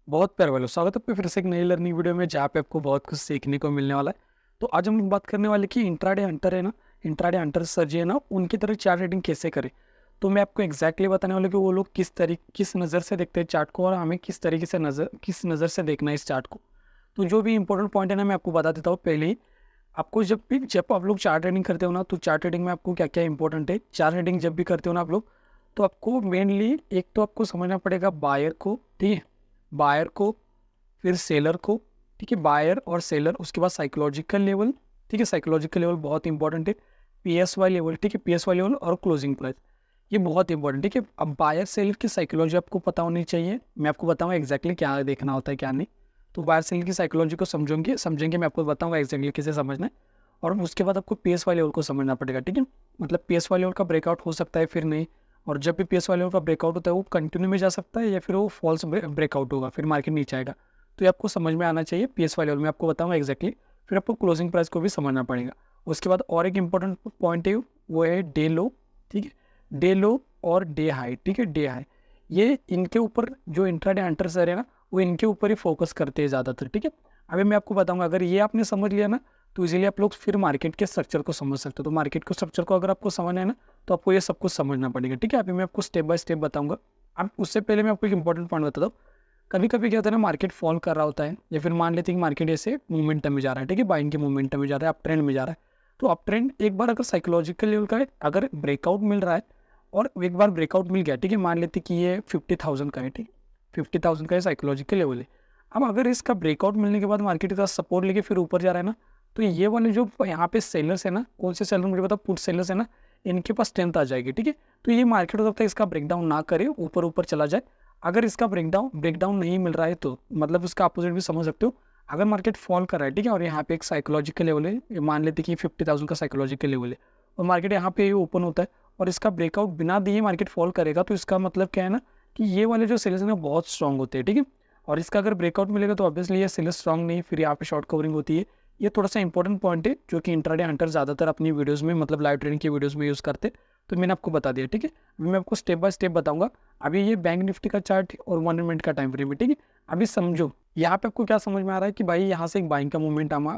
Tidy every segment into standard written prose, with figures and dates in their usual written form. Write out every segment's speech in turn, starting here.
बहुत प्यारे वालों, स्वागत है आपका फिर से एक नई लर्निंग वीडियो में जहाँ पे आपको बहुत कुछ सीखने को मिलने वाला है। तो आज हम लोग बात करने वाले कि इंट्राडे हंटर है ना, इंट्राडे हंटर सर जी है ना, उनकी तरह चार्ट रीडिंग कैसे करें। तो मैं आपको एग्जैक्टली बताने वाला हूँ कि वो लोग किस नज़र से देखते हैं चार्ट को और हमें किस नज़र से देखना है इस चार्ट को। तो जो भी इंपॉर्टेंट पॉइंट है ना, मैं आपको बता देता हूँ पहले ही। आपको जब आप लोग चार्ट रीडिंग करते हो ना, तो चार्ट रीडिंग में आपको क्या क्या इंपॉर्टेंट है। चार्ट रीडिंग जब भी करते हो ना आप लोग, तो आपको मेनली एक तो आपको समझना पड़ेगा बायर को, ठीक है, बायर को, फिर सेलर को, ठीक है, बायर और सेलर, उसके बाद साइकोलॉजिकल लेवल, ठीक है, साइकोलॉजिकल लेवल बहुत इंपॉर्टेंट है, पीएसवाई लेवल, ठीक है, पीएसवाई लेवल और क्लोजिंग प्राइस, ये बहुत इंपॉर्टेंट, ठीक है। अब बायर सेलर की साइकोलॉजी आपको पता होनी चाहिए, मैं आपको बताऊंगा एग्जैक्टली क्या देखना होता है क्या नहीं। तो बायर सेलर की साइकोलॉजी को समझेंगे मैं आपको बताऊंगा एग्जैक्टली कैसे समझना है। और उसके बाद आपको पीएसवाई लेवल को समझना पड़ेगा, ठीक है। मतलब पीएसवाई लेवल का ब्रेकआउट हो सकता है फिर नहीं, और जब भी पीएसवाई लेवल का ब्रेकआउट होता है वो कंटिन्यू में जा सकता है या फिर वो फॉल्स ब्रेकआउट होगा, फिर मार्केट नीचे आएगा। तो ये आपको समझ में आना चाहिए पीएसवाई लेवल में, आपको बताऊंगा एग्जैक्टली। फिर आपको क्लोजिंग प्राइस को भी समझना पड़ेगा। उसके बाद और एक इंपॉर्टेंट पॉइंट है, वो है डे लो, ठीक है, डे लो और डे हाई, ठीक है, डे हाई। ये इनके ऊपर जो इंट्राडे हंटर्स है ना, वो इनके ऊपर ही फोकस करते हैं ज़्यादातर, ठीक है। अभी मैं आपको बताऊंगा, अगर ये आपने समझ लिया ना, तो इजीली आप लोग फिर मार्केट के स्ट्रक्चर को समझ सकते हो। तो मार्केट के स्ट्रक्चर को अगर आपको समझना है ना, तो आपको ये सब कुछ समझना पड़ेगा, ठीक है। अभी मैं आपको स्टेप बाय स्टेप बताऊंगा। अब उससे पहले मैं आपको एक इंपॉर्टेंट पॉइंट बताता हूँ। कभी कभी क्या होता है ना, मार्केट फॉल कर रहा होता है या फिर मान लेते हैं कि मार्केट ऐसे मोमेंटम में जा रहा है, ठीक है, बाइंग के मोमेंटम में जा रहा है, अप ट्रेंड में जा रहा है। तो अप ट्रेंड एक बार अगर साइकोलॉजिकल लेवल का है, अगर ब्रेकआउट मिल रहा है और एक बार ब्रेकआउट मिल गया, ठीक है, मान लेते कि ये 50,000 का है, ठीक, 50,000 का है साइकोलॉजिकल लेवल है। अब अगर इसका ब्रेकआउट मिलने के बाद मार्केट का सपोर्ट लेके फिर ऊपर जा रहा है ना, तो ये वाले जो यहाँ पे सेलर्स है ना, कौन से सेलर मुझे बताओ, पुट सेलर्स है ना, इनके पास स्ट्रेंथ आ जाएगी, ठीक है। तो ये मार्केट हो सकता है इसका ब्रेकडाउन ना करे, ऊपर ऊपर चला जाए। अगर इसका ब्रेकडाउन नहीं मिल रहा है तो मतलब उसका अपोजिट भी समझ सकते हो। अगर मार्केट फॉल कर रहा है, ठीक है, और यहाँ पे एक साइकोलॉजिकल लेवल है, ये मान लेते कि 50,000 का साइकोलॉजिकल लेवल है, और मार्केट यहाँ पे ओपन होता है और इसका ब्रेकआउट बिना दिए मार्केट फॉल करेगा, तो इसका मतलब क्या है ना, कि ये वाले जो सेलर्स हैं ना बहुत स्ट्रांग होते हैं, ठीक है। और इसका अगर ब्रेकआउट मिलेगा तो ऑब्वियसली ये सेलर स्ट्रांग नहीं, फिर यहाँ पे शॉर्ट कवरिंग होती है। ये थोड़ा सा इंपॉर्टेंट पॉइंट है जो कि इंट्राडे हंटर ज़्यादातर अपनी वीडियोस में, मतलब लाइव ट्रेडिंग की वीडियोस में यूज़ करते। तो मैंने आपको बता दिया, ठीक है। अभी मैं आपको स्टेप बाय स्टेप बताऊंगा। अभी ये बैंक निफ्टी का चार्ट और 1 मिनट का टाइम फ्रेम है, ठीक है। अभी समझो यहाँ पे आपको क्या समझ में आ रहा है कि भाई यहाँ से एक बाइंग का मोमेंटम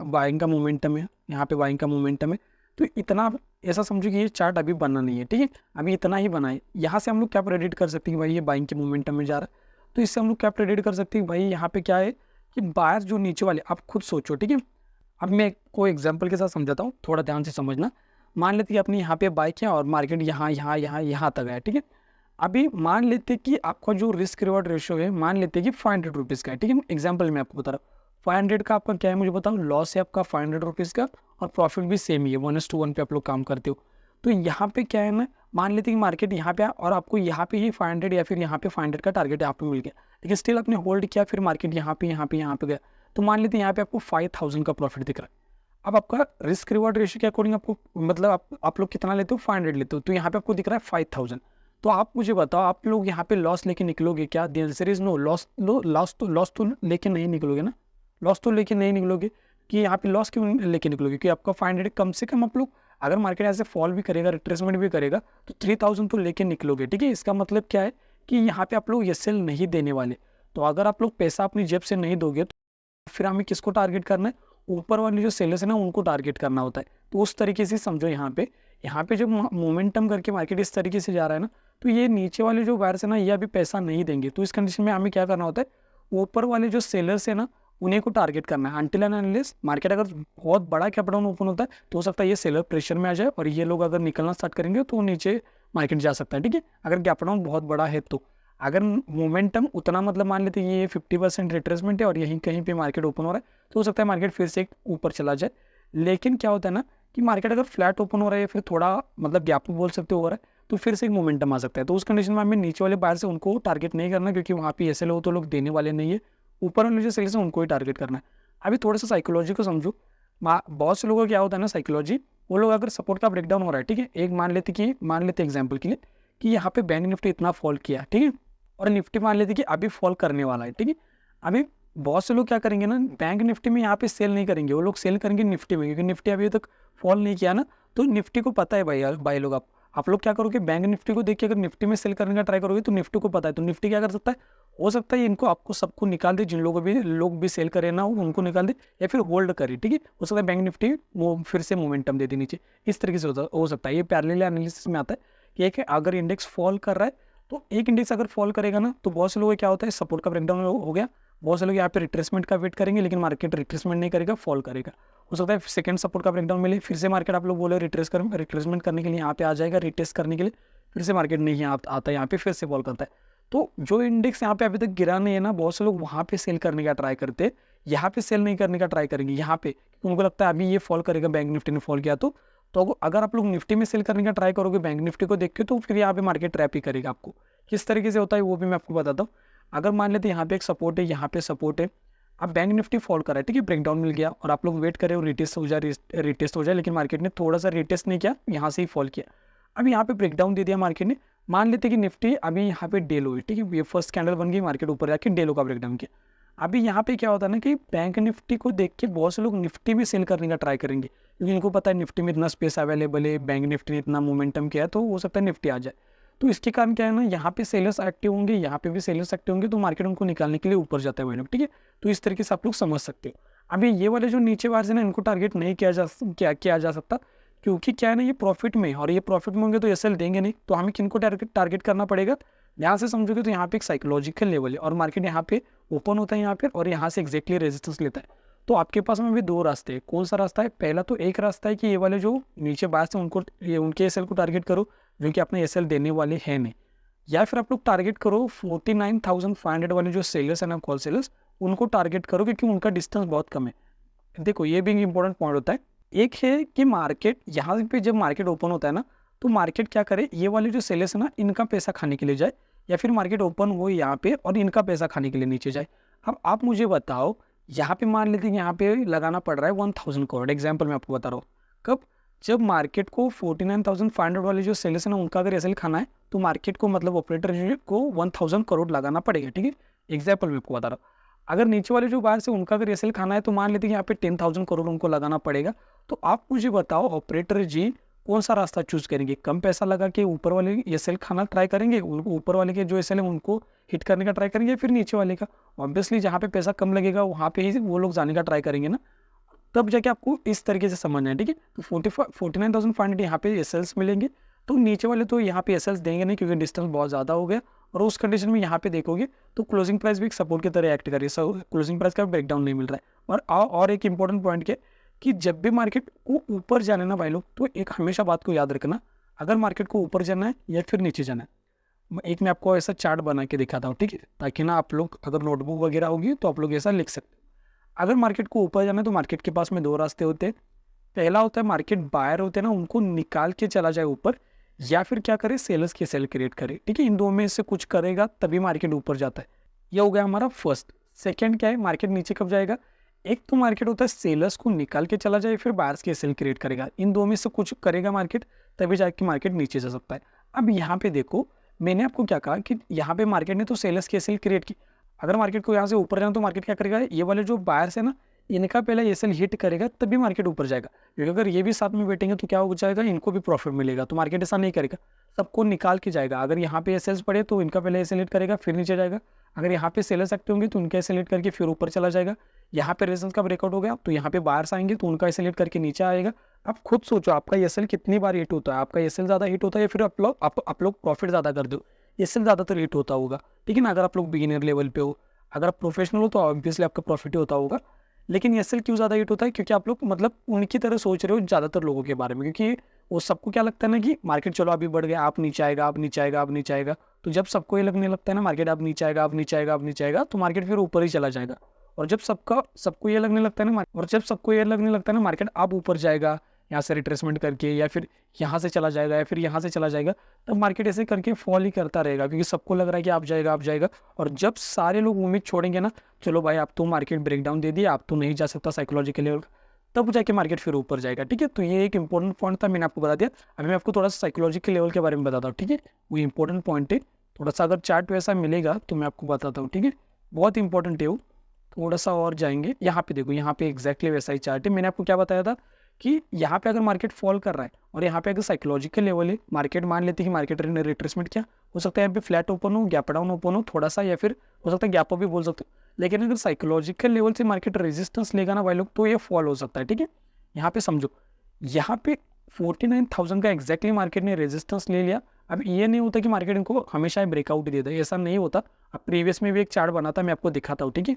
है, यहाँ पे बाइंग का मोमेंटम है। तो इतना ऐसा समझो कि ये चार्ट अभी बना नहीं है, ठीक है, अभी इतना ही बना है। यहाँ से हम लोग क्या प्रेडिक्ट कर सकते हैं कि भाई ये बाइंग के मोमेंटम में जा रहा है। तो इससे हम लोग क्या प्रेडिक्ट कर सकते हैं भाई, यहाँ पे क्या है कि बायर जो नीचे वाले, आप खुद सोचो, ठीक है। अब मैं कोई एग्जांपल के साथ समझाता हूँ, थोड़ा ध्यान से समझना। मान लेते कि आपने यहाँ पे बाइक है और मार्केट यहाँ यहाँ यहाँ यहाँ तक है, ठीक है। अभी मान लेते कि आपका जो रिस्क रिवॉर्ड रेशियो है, मान लेते कि 500 रुपीज़ का है, ठीक है, एग्जाम्पल मैं आपको बता रहा हूँ। 500 का आपका क्या है मुझे बताओ, लॉस है आपका 500 रुपीज़ का, और प्रॉफिट भी सेम ही है, 1:1 पे आप लोग काम करते हो। तो यहाँ पे क्या है ना, मान लेते कि मार्केट यहाँ पे और आपको यहाँ पे ही 500 या फिर यहाँ पे 500 का टारगेट यहाँ पे मिल गया, लेकिन स्टिल आपने होल्ड किया, फिर मार्केट यहाँ पे गया। तो मान लेते यहाँ पे आपको 5,000 का प्रॉफिट दिख रहा है। अब आपका रिस्क रिवॉर्ड रेशियो के अकॉर्डिंग आपको, मतलब आप लोग कितना लेते हो, 500 लेते हो, तो यहाँ पे आपको दिख रहा है 5,000। तो आप मुझे बताओ, आप लोग यहाँ पे लॉस लेके निकलोगे क्या? The answer is no. Loss तो लेके नहीं निकलोगे ना, लॉस तो लेके नहीं निकलोगे। कि यहाँ पे लॉस क्यों लेके निकलोगे? कि आपका 500 कम से कम आप लोग, अगर मार्केट ऐसे फॉल भी करेगा, रिट्रेसमेंट भी करेगा, तो 3,000 तो लेके निकलोगे, ठीक है। इसका मतलब क्या है कि यहाँ पे आप लोग ये सेल नहीं देने वाले। तो अगर आप लोग पैसा अपनी जेब से नहीं दोगे, तो फिर हमें किसको टारगेट करना है? ऊपर वाले जो सेलर्स है ना, उनको टारगेट करना होता है। तो उस तरीके से समझो, यहाँ पे जब मोमेंटम करके मार्केट इस तरीके से जा रहा है ना, तो ये नीचे वाले जो बायर्स है ना, ये अभी पैसा नहीं देंगे। तो इस कंडीशन में हमें क्या करना होता है, ऊपर वाले जो सेलर्स है ना, उन्हीं को टारगेट करना है। अनटिल एंड अनलेस मार्केट अगर बहुत बड़ा कैप डाउन ओपन होता है, तो हो सकता है ये सेलर प्रेशर में आ जाए और ये लोग अगर निकलना स्टार्ट करेंगे तो नीचे मार्केट जा सकता है, ठीक है, अगर गैप डाउन बहुत बड़ा है तो। अगर मोमेंटम उतना, मतलब मान लेते हैं ये 50% रिट्रेसमेंट है और यहीं कहीं पे मार्केट ओपन हो रहा है, तो हो सकता है मार्केट फिर से ऊपर चला जाए। लेकिन क्या होता है ना, कि मार्केट अगर फ्लैट ओपन हो रहा है या फिर थोड़ा मतलब गैप बोल सकते हो रहा है, तो फिर से एक मोमेंटम आ सकता है। तो उस कंडीशन में हमें नीचे वाले बायर से उनको टारगेट नहीं करना, क्योंकि वहाँ पे ऐसे लोग तो लोग देने वाले नहीं है। ऊपर वाले जो सेल्स हैं उनको ही टारगेट करना है। अभी थोड़ा सा साइकोलॉजी को समझो। बहुत से लोगों को क्या होता है ना, साइकोलॉजी, वो लोग अगर सपोर्ट का ब्रेकडाउन हो रहा है, ठीक है, एक मान लेते एग्जाम्पल के लिए कि यहाँ पे बैंक निफ्टी इतना फॉल किया, ठीक है, और निफ्टी मान लेते कि अभी फॉल करने वाला है, ठीक है। अभी बहुत से लोग क्या करेंगे ना, बैंक निफ्टी में यहाँ पे सेल नहीं करेंगे, वो लोग सेल करेंगे निफ्टी में, क्योंकि निफ्टी अभी तक फॉल नहीं किया ना। तो निफ्टी को पता है भाई लोग, आप लोग क्या करोगे, बैंक निफ्टी को देख के अगर निफ्टी में सेल करने का ट्राई करोगे, तो निफ्टी को पता है, तो निफ्टी क्या कर सकता है, हो सकता है इनको आपको सबको निकाल दे, जिन लोगों भी लोग भी सेल करे ना उनको निकाल दे, या फिर होल्ड करे, ठीक है। हो सकता है बैंक निफ्टी वो फिर से मोमेंटम दे दे नीचे, इस तरीके से हो सकता है। ये पैरेलल एनालिसिस में आता है कि एक अगर इंडेक्स फॉल कर रहा है तो एक इंडेक्स अगर फॉल करेगा ना तो बहुत से लोग क्या होता है, सपोर्ट का ब्रेकडाउन हो गया, बहुत से लोग यहाँ पे रिट्रेसमेंट का वेट करेंगे, लेकिन मार्केट रिट्रेसमेंट नहीं करेगा, फॉल करेगा। हो सकता है सेकंड सपोर्ट का ब्रेकडाउन मिले, फिर से मार्केट आप लोग बोले रिट्रेसमेंट करने के लिए यहाँ पे आ जाएगा, रिटेस्ट करने के लिए, फिर से मार्केट नहीं आता है यहाँ पे, फिर से फॉल करता है। तो जो इंडेक्स यहाँ पे अभी तक गिरा नहीं है ना, बहुत से लोग वहाँ पे सेल करने का ट्राई करते हैं, यहाँ पे सेल नहीं करने का ट्राई करेंगे यहाँ पे, क्योंकि उनको लगता है अभी ये फॉल करेगा, बैंक निफ्टी ने फॉल किया तो अगर आप लोग निफ्टी में सेल करने का ट्राई करोगे बैंक निफ्टी को देख के, तो फिर यहाँ पे मार्केट ट्रैप ही करेगा आपको। किस तरीके से होता है वो भी मैं आपको बताता हूँ। अगर मान लेते यहाँ पे एक सपोर्ट है, यहाँ पे सपोर्ट है, अब बैंक निफ्टी फॉल कर रहा है, ठीक है, ब्रेकडाउन मिल गया और आप लोग वेट करें और रिटेस्ट हो जाए, लेकिन मार्केट ने थोड़ा सा रिटेस्ट नहीं किया, यहाँ से ही फॉल किया। अब यहाँ पे ब्रेकडाउन दे दिया मार्केट ने, मान लेते कि निफ्टी अभी यहाँ पे डे लो है, ठीक है, ये फर्स्ट कैंडल बन गई, मार्केट ऊपर जाके डे लो का ब्रेकडाउन किया। अभी यहाँ पे क्या होता है ना कि बैंक निफ्टी को देख के बहुत से लोग निफ्टी में सेल करने का ट्राई करेंगे, क्योंकि इनको पता है निफ्टी में इतना स्पेस अवेलेबल है, बैंक निफ्टी ने इतना मोमेंटम किया है, तो हो सकता है निफ्टी आ जाए। तो इसके कारण क्या है ना, यहाँ पे सेलर्स एक्टिव होंगे, यहाँ पे भी सेलर्स एक्टिव होंगे, तो मार्केट उनको निकालने के लिए ऊपर जाता है वही लोग, ठीक है। तो इस तरीके से आप लोग समझ सकते हो। अभी ये वाले जो नीचे बाहर से ना, इनको टारगेट नहीं किया जा सकता, क्योंकि क्या है ना, ये प्रॉफिट में, और ये प्रॉफिट में होंगे तो एसएल देंगे नहीं, तो हमें किनको टारगेट करना पड़ेगा। ध्यान से समझोगे तो यहाँ पे एक साइकोलॉजिकल लेवल है, और मार्केट यहाँ पे ओपन होता है यहाँ पे, और यहाँ से एग्जैक्टली रेजिस्टेंस लेता है। तो आपके पास में भी दो रास्ते हैं। कौन सा रास्ता है? पहला तो एक रास्ता है कि ये वाले जो नीचे बाहर से उनके एसएल को टारगेट करो, जो कि अपने एसएल देने वाले हैं नहीं, या फिर आप लोग टारगेट करो 49,500 वाले जो सेलर्स है ना, कॉल सेलर्स, उनको टारगेट करो, क्योंकि उनका डिस्टेंस बहुत कम है। देखो ये भी एक इंपॉर्टेंट पॉइंट होता है। एक है कि मार्केट यहाँ पे जब मार्केट ओपन होता है ना, तो मार्केट क्या करे, ये वाले जो सेलर्स है ना, इनका पैसा खाने के लिए जाए, या फिर मार्केट ओपन हो यहाँ पे और इनका पैसा खाने के लिए नीचे जाए। अब आप मुझे बताओ, यहाँ पे मान लेते हैं यहाँ पे लगाना पड़ रहा है 1000 करोड़, एग्जाम्पल मैं आपको बता रहा हूँ। कब? जब मार्केट को 49,500 वाले जो सेलर्स है ना, उनका अगर एसएल खाना है, तो मार्केट को मतलब ऑपरेटर को 1000 करोड़ लगाना पड़ेगा, ठीक है। एग्जाम्पल मैं आपको बता रहा हूँ। अगर नीचे वाले जो बाहर से उनका अगर एसएल खाना है, तो मान लेते हैं यहाँ पे 10,000 करोड़ उनको लगाना पड़ेगा। तो आप मुझे बताओ ऑपरेटर जी कौन सा रास्ता चूज करेंगे? कम पैसा लगा के ऊपर वाले एसएल खाना ट्राई करेंगे, उनको ऊपर वाले के जो एसएल है उनको हिट करने का ट्राई करेंगे, फिर नीचे वाले का? ऑब्वियसली जहाँ पे पैसा कम लगेगा वहाँ पे ही वो लोग जाने का ट्राई करेंगे ना, तब जाके आपको इस तरीके से समझना है, ठीक है। तो 49,500 यहाँ पे एसएल्स मिलेंगे, तो नीचे वाले तो यहाँ पे एसएल्स देंगे नहीं, क्योंकि डिस्टेंस बहुत ज़्यादा हो गया। और उस कंडीशन में यहाँ पे देखोगे तो क्लोजिंग प्राइस भी एक सपोर्ट की तरह एक्ट कर रही है, क्लोजिंग प्राइस का ब्रेकडाउन नहीं मिल रहा है। और एक इंपॉर्टेंट पॉइंट क्या, कि जब भी मार्केट को ऊपर जाना है ना भाई लोग, तो एक हमेशा बात को याद रखना, अगर मार्केट को ऊपर जाना है या फिर नीचे जाना है, एक मैं आपको ऐसा चार्ट बना के दिखाता हूँ, ठीक है, ताकि ना आप लोग अगर नोटबुक वगैरह होगी तो आप लोग ऐसा लिख सकते हो। अगर मार्केट को ऊपर जाना है तो मार्केट के पास में दो रास्ते होते हैं। पहला होता है मार्केट बायर होते हैं ना, उनको निकाल के चला जाए ऊपर, या फिर क्या करे, सेलर्स के सेल क्रिएट करे, ठीक है। इन दो में से कुछ करेगा तभी मार्केट ऊपर जाता है। यह हो गया हमारा फर्स्ट। सेकंड क्या है, मार्केट नीचे कब जाएगा? एक तो मार्केट होता है सेलर्स को निकाल के चला जाए, फिर बायर्स के सेल क्रिएट करेगा। इन दो में से कुछ करेगा मार्केट, तभी जाके मार्केट नीचे जा सकता है। अब यहाँ पे देखो, मैंने आपको क्या कहा कि यहाँ पे मार्केट ने तो सेलर्स के सेल क्रिएट की। अगर मार्केट को यहाँ से ऊपर जाना तो मार्केट क्या करेगा, ये वाले जो बायर्स है ना, इनका पहले एसएल हिट करेगा तभी मार्केट ऊपर जाएगा, क्योंकि अगर ये भी साथ में बैठेंगे तो क्या हो जाएगा, इनको भी प्रॉफिट मिलेगा। तो मार्केट ऐसा नहीं करेगा, सबको निकाल के जाएगा। अगर यहाँ पे एसएल्स पड़े तो इनका पहले एसएल हिट करेगा, फिर नीचे जाएगा। अगर यहाँ पे सेलर्स एक्टिव होंगे तो उनका एसएल हिट करके फिर ऊपर चला जाएगा। यहाँ पे रेजिस्टेंस का ब्रेकआउट हो गया तो यहाँ पे बायर्स आएंगे तो उनका एसएल हिट करके नीचे आएगा। आप खुद सोचो, आपका एसएल कितनी बार हिट होता है? आपका एसएल ज़्यादा हिट होता है या फिर आप लोग प्रॉफिट ज़्यादा कर दो? एसएल ज़्यादातर हिट होता होगा, ठीक है ना। अगर आप लोग बिगिनर लेवल पे हो, अगर आप प्रोफेशनल हो तो ऑब्वियसली आपका प्रॉफिट ही होता होगा। लेकिन एसएल क्यों ज़्यादा हिट होता है? क्योंकि आप लोग मतलब उनकी तरह सोच रहे हो ज़्यादातर लोगों के बारे में, क्योंकि वो सबको क्या लगता है ना कि मार्केट चलो अभी बढ़ गया, आप नीचे आएगा, आप नीचे आएगा, आप नीचे आएगा। तो जब सबको ये लगने लगता है ना मार्केट आप नीचे आएगा, आप नीचे आएगा, आप नीचे आएगा, तो मार्केट फिर ऊपर ही चला जाएगा। और जब सबको ये लगने लगता है ना मार्केट आप ऊपर जाएगा यहाँ से रिट्रेसमेंट करके, या फिर यहाँ से चला जाएगा, या फिर यहाँ से चला जाएगा, तब मार्केट ऐसे करके फॉल ही करता रहेगा, क्योंकि सबको लग रहा है कि आप जाएगा। और जब सारे लोग उम्मीद छोड़ेंगे ना, चलो भाई आप तो मार्केट ब्रेकडाउन दे दिया, आप तो नहीं जा सकता साइकोलॉजिकल लेवल, तब जाके मार्केट फिर ऊपर जाएगा, ठीक है। तो ये एक इंपॉर्टेंट पॉइंट था, मैंने आपको बता दिया। अभी मैं आपको थोड़ा सा साइकोलॉजिकल लेवल के बारे में बताता हूँ, ठीक है। वो इंपॉर्टेंट पॉइंट है, थोड़ा सा अगर चार्ट वैसा मिलेगा तो मैं आपको बताता हूँ, ठीक है। बहुत इंपॉर्टेंट है वो, थोड़ा सा और जाएंगे। यहाँ पे देखो, यहाँ पे एग्जैक्टली वैसा ही चार्ट है। मैंने आपको क्या बताया था कि यहाँ पे अगर मार्केट फॉल कर रहा है और यहाँ पे अगर साइकोलॉजिकल लेवल है, मार्केट मान लेते हैं कि मार्केट रिट्रेसमेंट क्या हो सकता है, यहाँ पे फ्लैट ओपन हो, गैप डाउन ओपन हो थोड़ा सा, या फिर हो सकता है गैप अप भी बोल सकते हो। लेकिन अगर साइकोलॉजिकल लेवल से मार्केट रेजिस्टेंस लेगा ना भाई लोग, तो ये फॉल हो सकता है। ठीक है, यहाँ पे समझो, यहाँ पे 49,000 का एग्जैक्टली मार्केट ने रेजिस्टेंस ले लिया। अब ये नहीं होता कि मार्केट इनको हमेशा ब्रेकआउट दे दे, ऐसा नहीं होता। अब प्रीवियस में भी एक चार्ट बना था, मैं आपको दिखाता हूँ। ठीक है,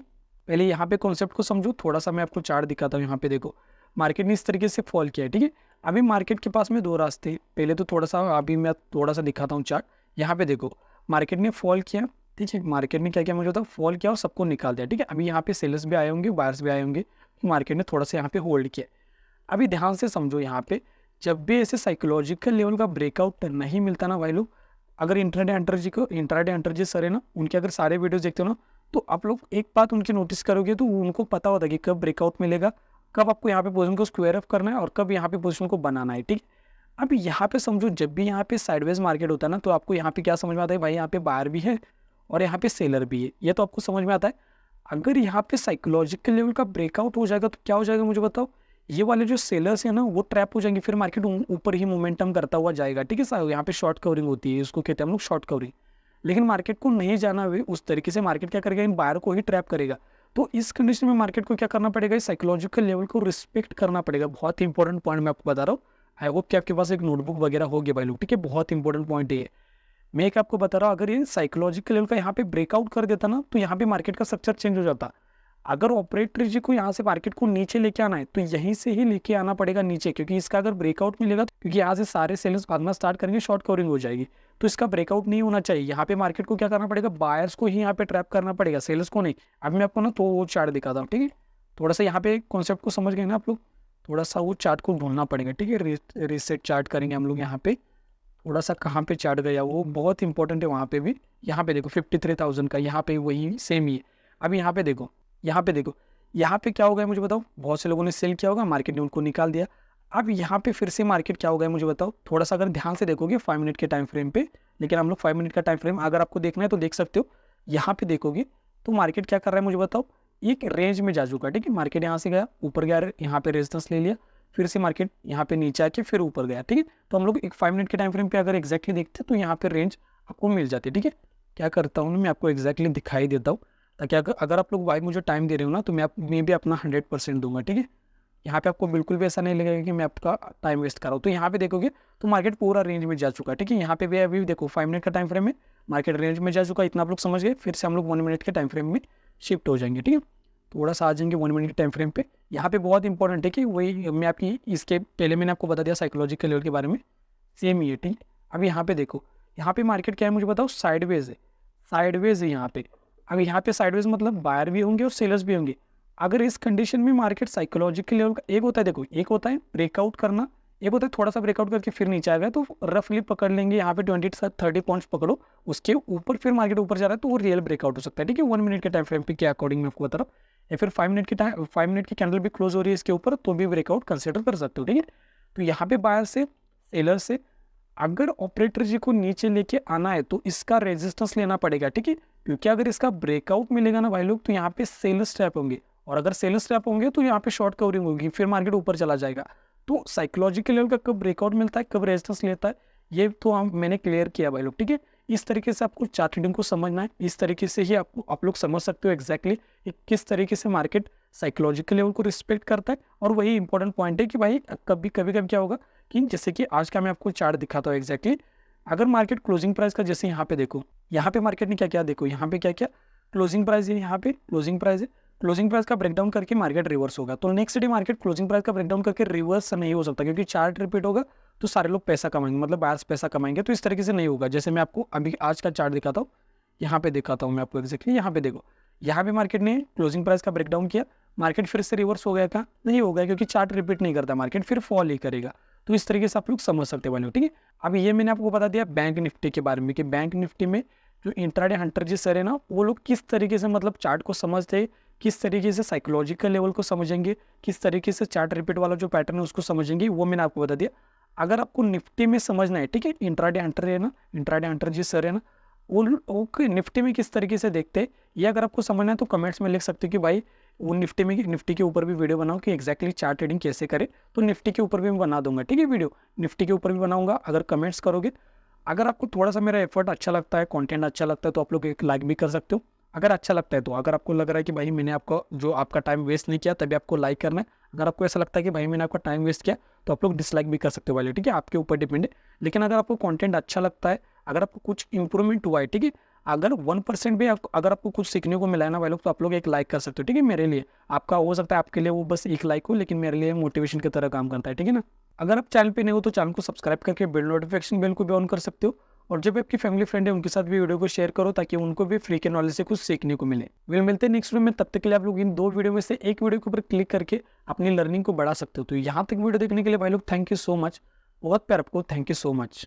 पहले यहाँ पे कॉन्सेप्ट को समझो थोड़ा सा, मैं आपको चार्ट दिखाता हूँ। यहाँ पे देखो मार्केट ने इस तरीके से फॉल किया है। ठीक है, अभी मार्केट के पास में दो रास्ते हैं, पहले तो थोड़ा सा अभी मैं थोड़ा सा दिखाता हूँ चार्ट। यहाँ पे देखो मार्केट ने फॉल किया। ठीक है, मार्केट ने क्या किया मुझे बताओ, फॉल किया और सबको निकाल दिया। ठीक है, अभी यहाँ पे सेलर्स भी आए होंगे, बायर्स भी आए होंगे, मार्केट ने थोड़ा सा यहाँ पे होल्ड किया। अभी ध्यान से समझो, यहाँ पे जब भी ऐसे साइकोलॉजिकल लेवल का ब्रेकआउट नहीं मिलता ना भाई लोग, अगर इंट्राडे एंटरजी सर है ना, उनके अगर सारे वीडियोस देखते हो ना, तो आप लोग एक बात उनकी नोटिस करोगे तो उनको पता होता है कि कब ब्रेकआउट मिलेगा, कब आपको यहाँ पे पोजीशन को स्क्वायर अप करना है और कब यहाँ पे पोजीशन को बनाना है। ठीक, अब यहाँ पे समझो, जब भी यहाँ पे साइडवेज मार्केट होता है ना, तो आपको यहाँ पे क्या समझ में आता है भाई, यहाँ पे बायर भी है और यहाँ पे सेलर भी है, ये तो आपको समझ में आता है। अगर यहाँ पे साइकोलॉजिकल लेवल का ब्रेकआउट हो जाएगा तो क्या हो जाएगा मुझे बताओ, ये वाले जो सेलर्स है ना वो ट्रैप हो जाएंगे, फिर मार्केट ऊपर ही मोमेंटम करता हुआ जाएगा। ठीक है सर, यहाँ पे शॉर्ट कवरिंग होती है, इसको कहते हैं हम लोग शॉर्ट कवरिंग। लेकिन मार्केट को नहीं जाना हुए उस तरीके से, मार्केट क्या करेगा, इन बायर को ही ट्रैप करेगा। तो इस कंडीशन में मार्केट को क्या करना पड़ेगा, साइकोलॉजिकल लेवल को रिस्पेक्ट करना पड़ेगा। बहुत इंपॉर्टेंट पॉइंट मैं आपको बता रहा हूँ, आई होप कि आपके पास एक नोटबुक वगैरह होगी भाई लोग। ठीक है, बहुत इंपॉर्टेंट पॉइंट ये है, मैं एक आपको बता रहा हूँ। अगर ये साइकोलॉजिकल लेवल का यहाँ पे ब्रेकआउट कर देता ना, तो यहाँ पे मार्केट का स्ट्रक्चर चेंज हो जाता। अगर ऑपरेटर जी को यहाँ से मार्केट को नीचे लेके आना है तो यहीं से ही लेके आना पड़ेगा नीचे, क्योंकि इसका अगर ब्रेकआउट मिलेगा तो, क्योंकि यहाँ से सारे सेलर्स भागना स्टार्ट करेंगे, शॉर्ट कवरिंग हो जाएगी, तो इसका ब्रेकआउट नहीं होना चाहिए। यहाँ पे मार्केट को क्या करना पड़ेगा, बायर्स को ही यहाँ पे ट्रैप करना पड़ेगा, सेलर्स को नहीं। अब मैं आपको ना तो वो चार्ट दिखाता हूँ। ठीक है, थोड़ा सा यहाँ पे कॉन्सेप्ट को समझ गए ना आप लोग, थोड़ा सा वो चार्ट को ढूंढना पड़ेगा। ठीक है, रीसेट चार्ट करेंगे हम लोग। यहाँ पे थोड़ा सा कहाँ पे चार्ट गया, वो बहुत इंपॉर्टेंट है वहाँ पे भी। यहाँ पे देखो 53,000 का, यहाँ पे वही सेम ही है। अब यहाँ पे देखो, यहाँ पे देखो, यहाँ पे क्या होगा मुझे बताओ, बहुत से लोगों ने सेल किया होगा, मार्केट ने उनको निकाल दिया। अब यहाँ पे फिर से मार्केट क्या होगा मुझे बताओ, थोड़ा सा अगर ध्यान से देखोगे 5 मिनट के टाइम फ्रेम पे, लेकिन हम लोग 5 मिनट का टाइम फ्रेम अगर आपको देखना है तो देख सकते हो। यहाँ पे देखोगे तो मार्केट क्या कर रहा है मुझे बताओ, एक रेंज में जा चुका है। ठीक है, मार्केट यहाँ से गया, ऊपर गया, यहाँ पे रेजिस्टेंस ले लिया, फिर से मार्केट यहाँ पे नीचे आके फिर ऊपर गया। ठीक है, तो हम लोग एक 5 मिनट के टाइम फ्रेम पे अगर एक्जैक्टली देखते हैं तो यहाँ पे रेंज आपको मिल जाती है। ठीक है, क्या करता हूँ मैं आपको एक्जैक्टली दिखाई देता हूँ, ताकि अगर आप लोग भाई मुझे टाइम दे रहे हो ना, तो मैं भी अपना 100% दूंगा। ठीक है, यहाँ पे आपको बिल्कुल भी ऐसा नहीं लगेगा कि मैं आपका टाइम वेस्ट कर रहा हूँ। तो यहाँ पे देखोगे तो मार्केट पूरा रेंज में जा चुका है। ठीक है, यहाँ पे भी अभी देखो 5 मिनट का टाइम फ्रेम में मार्केट रेंज में जा चुका है, इतना आप लोग समझ गए। फिर से हम लोग 1 मिनट के टाइम फ्रेम में शिफ्ट हो जाएंगे। ठीक है, थोड़ा सा आ जाएंगे 1 मिनट के टाइम फ्रेम पे। यहाँ पे बहुत इंपॉर्टेंट है कि वही मैं आपकी इसके पहले मैंने आपको बता दिया साइकोलॉजिकल लेवल के बारे में, सेम ही है। ठीक, अब यहाँ पे देखो, यहाँ पे मार्केट क्या है मुझे बताओ, साइडवेज है, साइडवेज है यहाँ पे। अब यहाँ पे साइडवेज मतलब बायर भी होंगे और सेलर्स भी होंगे। अगर इस कंडीशन में मार्केट साइकोलॉजिकल लेवल का, एक होता है देखो, एक होता है ब्रेकआउट करना, एक होता है थोड़ा सा ब्रेकआउट करके फिर नीचे आ गया, तो रफली पकड़ लेंगे यहाँ पे 20 से 30 पॉइंट्स पकड़ो, उसके ऊपर फिर मार्केट ऊपर जा रहा है तो वो रियल ब्रेकआउट हो सकता है। ठीक है, 1 मिनट के टाइम फ्रेम पे के अकॉर्डिंग मैं आपको बता रहा हूँ, या फिर 5 मिनट की कैंडल भी क्लोज हो रही है इसके ऊपर, तो भी ब्रेकआउट कंसिडर कर सकते हो। ठीक है, तो यहाँ पे बायर से सेलर से अगर ऑपरेटर जी को नीचे लेके आना है तो इसका रेजिस्टेंस लेना पड़ेगा। ठीक है, क्योंकि अगर इसका ब्रेकआउट मिलेगा ना भाई लोग, तो यहाँ पे सेलर्स ट्रैप होंगे, और अगर सेलर्स ट्रैप होंगे तो यहाँ पे शॉर्ट कवरिंग होगी, फिर मार्केट ऊपर चला जाएगा। तो साइकोलॉजिकल लेवल का कब ब्रेकआउट मिलता है, कब रेजिस्टेंस लेता है, ये तो मैंने क्लियर किया भाई लोग। ठीक है, इस तरीके से आपको चार्ट रीडिंग को समझना है, इस तरीके से ही आप लोग समझ सकते हो एक्जैक्टली किस तरीके से मार्केट साइकोलॉजिकल लेवल को रिस्पेक्ट करता है। और वही इंपॉर्टेंट पॉइंट है कि भाई कभी कभी क्या होगा कि जैसे कि आज का मैं आपको चार्ट दिखाता हूँ एक्जैक्टली, अगर मार्केट क्लोजिंग प्राइस का, जैसे यहाँ पे देखो, यहाँ पे मार्केट ने क्या किया, देखो यहाँ पे क्या क्या क्लोजिंग प्राइस है, यहाँ पे क्लोजिंग प्राइस है, क्लोजिंग प्राइस का ब्रेकडाउन करके मार्केट रिवर्स होगा। तो next day market closing price का ब्रेकडाउन करके रिवर्स नहीं हो सकता, क्योंकि चार्ट रिपीट होगा तो सारे लोग पैसा कमाएंगे, मतलब बायर्स पैसा कमाएंगे, तो इस तरीके से नहीं होगा। जैसे मैं आपको अभी आज का चार्ट दिखाता हूँ, यहाँ पे दिखाता हूँ मैं आपको एक्जैक्टली, यहाँ पे देखो, यहाँ पे मार्केट ने क्लोजिंग प्राइस का ब्रेकडाउन किया, मार्केट फिर से रिवर्स हो गया था, नहीं हो गया, क्योंकि चार्ट रिपीट नहीं करता, मार्केट फिर फॉल ही करेगा। तो इस तरीके से आप लोग समझ सकते वाले हो। ठीक है, अब ये मैंने आपको बता दिया बैंक निफ्टी के बारे में, कि बैंक निफ्टी में जो इंट्राडे हंटर जी सर है ना, वो लोग किस तरीके से मतलब चार्ट को समझते हैं, किस तरीके से साइकोलॉजिकल लेवल को समझेंगे, किस तरीके से चार्ट रिपीट वाला जो पैटर्न है उसको समझेंगे, वो मैंने आपको बता दिया। अगर आपको निफ्टी में समझना है, ठीक है, इंट्राडे हंटर है ना, इंट्राडे हंटर जी सर है ना, वो निफ्टी में किस तरीके से देखते हैं, ये अगर आपको समझना है तो कमेंट्स में लिख सकते हो कि भाई वो निफ्टी के ऊपर भी वीडियो बनाऊँ कि एग्जैक्टली चार्ट ट्रेडिंग कैसे करें, तो निफ्टी के ऊपर भी मैं बना दूंगा, ठीक है वीडियो, निफ्टी के ऊपर भी बनाऊंगा। अगर कमेंट्स करोगे, अगर आपको थोड़ा सा मेरा एफर्ट अच्छा लगता है, कंटेंट अच्छा लगता है, तो आप लोग एक लाइक भी कर सकते हो। अगर अच्छा लगता है तो, अगर आपको लग रहा है कि भाई मैंने आपका टाइम वेस्ट नहीं किया, तभी आपको लाइक करना है। अगर आपको ऐसा लगता है कि भाई मैंने आपका टाइम वेस्ट किया, तो आप लोग डिसलाइक भी कर सकते हो वाले, ठीक है, आपके ऊपर डिपेंड है। लेकिन अगर आपको कंटेंट अच्छा लगता है, अगर आपको कुछ इंप्रूवमेंट हुआ है, ठीक है, अगर 1% भी अगर आपको कुछ सीखने को मिला है ना भाई लोग, तो आप लोग एक लाइक कर सकते हो, ठीक है। मेरे लिए आपका हो सकता है आपके लिए वो बस एक लाइक हो, लेकिन मेरे लिए मोटिवेशन की तरह काम करता है, ठीक है ना। अगर आप चैनल पे नहीं हो तो चैनल को सब्सक्राइब करके बेल नोटिफिकेशन बेल को भी ऑन कर सकते हो। और जब आपकी फैमिली फ्रेंड है उनके साथ भी वीडियो को शेयर करो, ताकि उनको भी फ्री के नॉलेज से कुछ सीखने को मिले। मिलते हैं नेक्स्ट वीडियो में, तब तक के लिए आप लोग इन 2 वीडियो में से एक वीडियो के ऊपर क्लिक करके अपनी लर्निंग को बढ़ा सकते हो। तो यहाँ तक वीडियो देखने के लिए भाई लोग थैंक यू सो मच, बहुत प्यार आपको, थैंक यू सो मच।